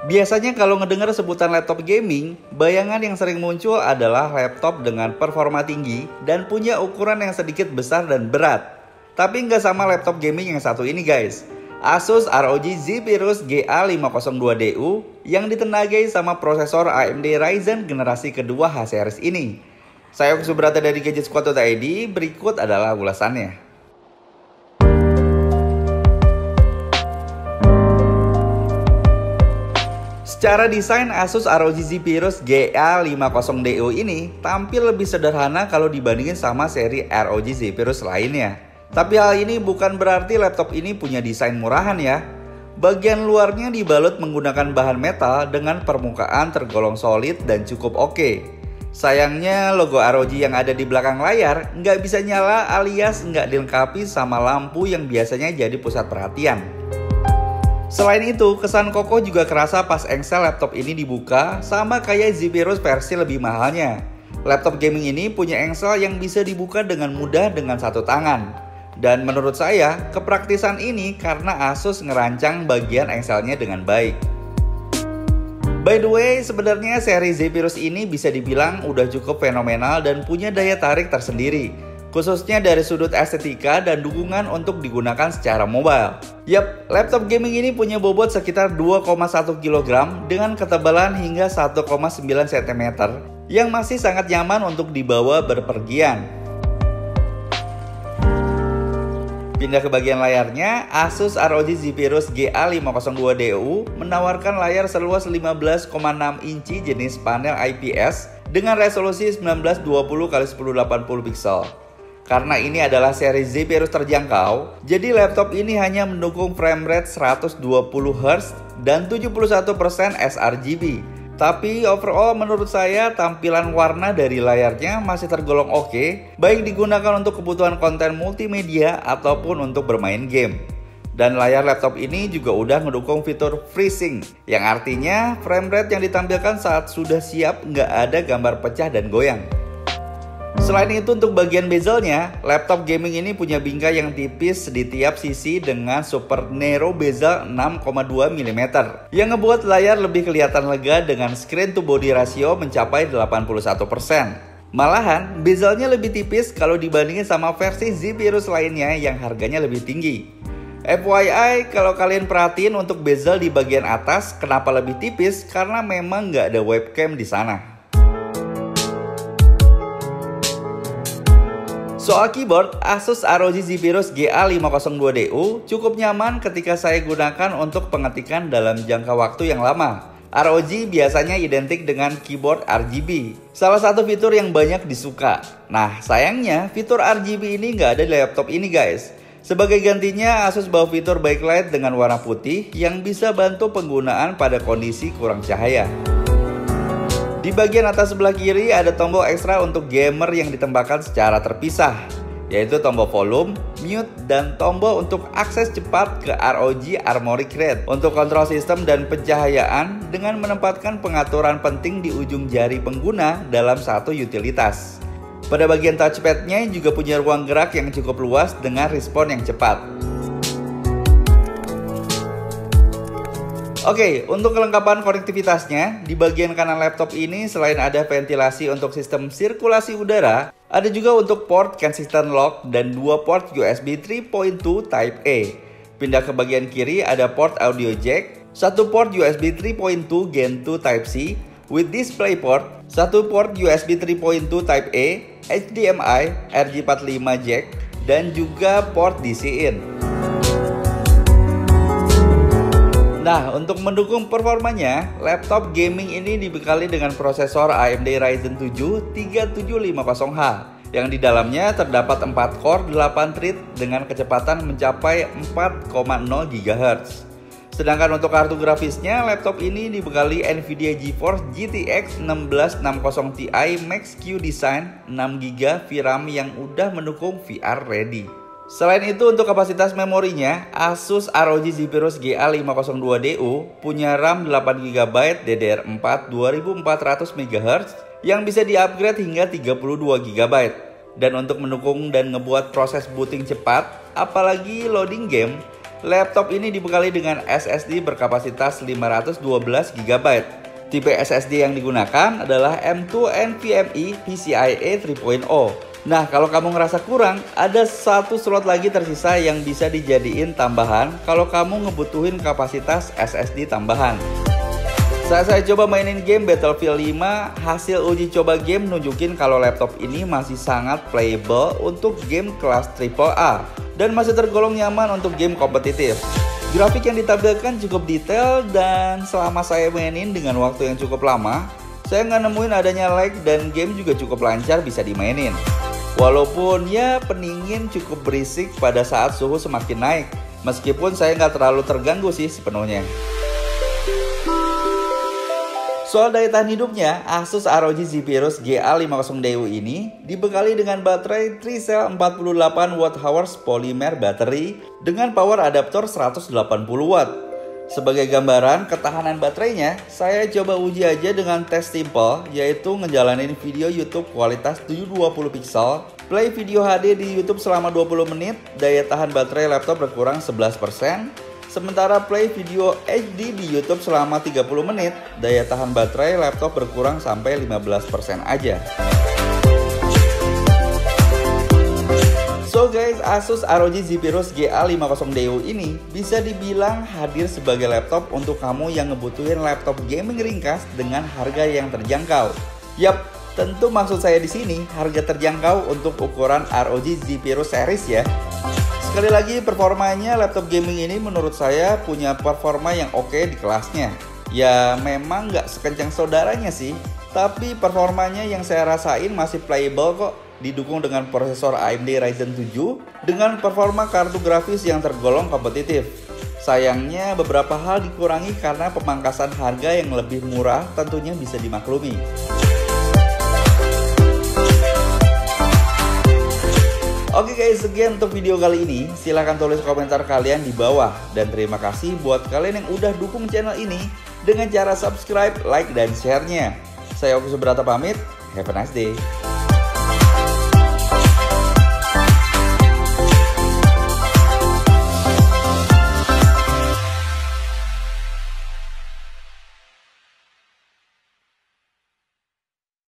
Biasanya kalau ngedengar sebutan laptop gaming, bayangan yang sering muncul adalah laptop dengan performa tinggi dan punya ukuran yang sedikit besar dan berat. Tapi nggak sama laptop gaming yang satu ini guys. Asus ROG Zephyrus GA502DU yang ditenagai sama prosesor AMD Ryzen generasi kedua H-series ini. Saya Yogi Subrata dari GadgetSquad.id, berikut adalah ulasannya. Secara desain, Asus ROG Zephyrus GA50DU ini tampil lebih sederhana kalau dibandingin sama seri ROG Zephyrus lainnya. Tapi hal ini bukan berarti laptop ini punya desain murahan ya. Bagian luarnya dibalut menggunakan bahan metal dengan permukaan tergolong solid dan cukup oke. Sayangnya logo ROG yang ada di belakang layar nggak bisa nyala alias nggak dilengkapi sama lampu yang biasanya jadi pusat perhatian. Selain itu, kesan kokoh juga kerasa pas engsel laptop ini dibuka, sama kayak Zephyrus versi lebih mahalnya. Laptop gaming ini punya engsel yang bisa dibuka dengan mudah dengan satu tangan. Dan menurut saya, kepraktisan ini karena Asus ngerancang bagian engselnya dengan baik. By the way, sebenarnya seri Zephyrus ini bisa dibilang udah cukup fenomenal dan punya daya tarik tersendiri, khususnya dari sudut estetika dan dukungan untuk digunakan secara mobile. Yap, laptop gaming ini punya bobot sekitar 2,1 kg dengan ketebalan hingga 1,9 cm yang masih sangat nyaman untuk dibawa berpergian. Pindah ke bagian layarnya, Asus ROG Zephyrus GA502DU menawarkan layar seluas 15,6 inci jenis panel IPS dengan resolusi 1920x1080 pixel. Karena ini adalah seri Zephyrus terjangkau, jadi laptop ini hanya mendukung frame rate 120 Hz dan 71% sRGB. Tapi overall menurut saya tampilan warna dari layarnya masih tergolong oke, baik digunakan untuk kebutuhan konten multimedia ataupun untuk bermain game. Dan layar laptop ini juga udah mendukung fitur FreeSync, yang artinya frame rate yang ditampilkan saat sudah siap nggak ada gambar pecah dan goyang. Selain itu, untuk bagian bezelnya, laptop gaming ini punya bingkai yang tipis di tiap sisi dengan super narrow bezel 6,2 mm yang ngebuat layar lebih kelihatan lega dengan screen to body ratio mencapai 81%. Malahan, bezelnya lebih tipis kalau dibandingin sama versi Zephyrus lainnya yang harganya lebih tinggi. FYI, kalau kalian perhatiin untuk bezel di bagian atas kenapa lebih tipis, karena memang nggak ada webcam di sana. Soal keyboard, Asus ROG Zephyrus GA502DU cukup nyaman ketika saya gunakan untuk pengetikan dalam jangka waktu yang lama. ROG biasanya identik dengan keyboard RGB, salah satu fitur yang banyak disuka. Nah, sayangnya fitur RGB ini nggak ada di laptop ini guys. Sebagai gantinya, Asus bawa fitur backlight dengan warna putih yang bisa bantu penggunaan pada kondisi kurang cahaya. Di bagian atas sebelah kiri ada tombol ekstra untuk gamer yang ditembakkan secara terpisah, yaitu tombol volume, mute, dan tombol untuk akses cepat ke ROG Armoury Crate untuk kontrol sistem dan pencahayaan dengan menempatkan pengaturan penting di ujung jari pengguna dalam satu utilitas. Pada bagian touchpadnya juga punya ruang gerak yang cukup luas dengan respon yang cepat. Oke, untuk kelengkapan konektivitasnya, di bagian kanan laptop ini selain ada ventilasi untuk sistem sirkulasi udara, ada juga untuk port consistent lock dan 2 port USB 3.2 Type A. Pindah ke bagian kiri ada port audio jack, 1 port USB 3.2 Gen 2 Type C with DisplayPort, 1 port USB 3.2 Type A, HDMI, RJ45 jack, dan juga port DC-in. Nah, untuk mendukung performanya, laptop gaming ini dibekali dengan prosesor AMD Ryzen 7 3750H yang di dalamnya terdapat 4 core 8 thread dengan kecepatan mencapai 4,0 GHz. Sedangkan untuk kartu grafisnya, laptop ini dibekali Nvidia GeForce GTX 1660 Ti Max Q Design 6GB VRAM yang udah mendukung VR ready. Selain itu, untuk kapasitas memorinya, Asus ROG Zephyrus GA502DU punya RAM 8GB DDR4 2400 MHz yang bisa di-upgrade hingga 32GB. Dan untuk mendukung dan ngebuat proses booting cepat, apalagi loading game, Laptop ini dibekali dengan SSD berkapasitas 512 GB. Tipe SSD yang digunakan adalah M2 NVMe PCIe 3.0. Nah, kalau kamu ngerasa kurang, ada satu slot lagi tersisa yang bisa dijadiin tambahan kalau kamu ngebutuhin kapasitas SSD tambahan. Saat saya coba mainin game Battlefield 5, hasil uji coba game nunjukin kalau laptop ini masih sangat playable untuk game kelas AAA dan masih tergolong nyaman untuk game kompetitif. Grafik yang ditampilkan cukup detail dan selama saya mainin dengan waktu yang cukup lama, saya nggak nemuin adanya lag dan game juga cukup lancar bisa dimainin. Walaupun ya peningin cukup berisik pada saat suhu semakin naik, meskipun saya nggak terlalu terganggu sih sepenuhnya. Soal daya tahan hidupnya, Asus ROG Zephyrus GA50DU ini dibekali dengan baterai Tricell 48Wh polymer battery dengan power adaptor 180 Watt. Sebagai gambaran ketahanan baterainya, saya coba uji aja dengan tes simple, yaitu ngejalanin video YouTube kualitas 720 pixel, play video HD di YouTube selama 20 menit, daya tahan baterai laptop berkurang 11%. Sementara play video HD di YouTube selama 30 menit, daya tahan baterai laptop berkurang sampai 15% aja. So guys, Asus ROG Zephyrus GA50DU ini bisa dibilang hadir sebagai laptop untuk kamu yang ngebutuhin laptop gaming ringkas dengan harga yang terjangkau. Yap, tentu maksud saya di sini harga terjangkau untuk ukuran ROG Zephyrus series ya. Sekali lagi, performanya laptop gaming ini menurut saya punya performa yang oke di kelasnya. Ya memang nggak sekencang saudaranya sih, tapi performanya yang saya rasain masih playable kok. Didukung dengan prosesor AMD Ryzen 7 dengan performa kartu grafis yang tergolong kompetitif. Sayangnya beberapa hal dikurangi karena pemangkasan harga yang lebih murah tentunya bisa dimaklumi. Oke guys, sekian untuk video kali ini. Silahkan tulis komentar kalian di bawah. Dan terima kasih buat kalian yang udah dukung channel ini dengan cara subscribe, like, dan share-nya. Saya Oki Subrata pamit. Have a nice day.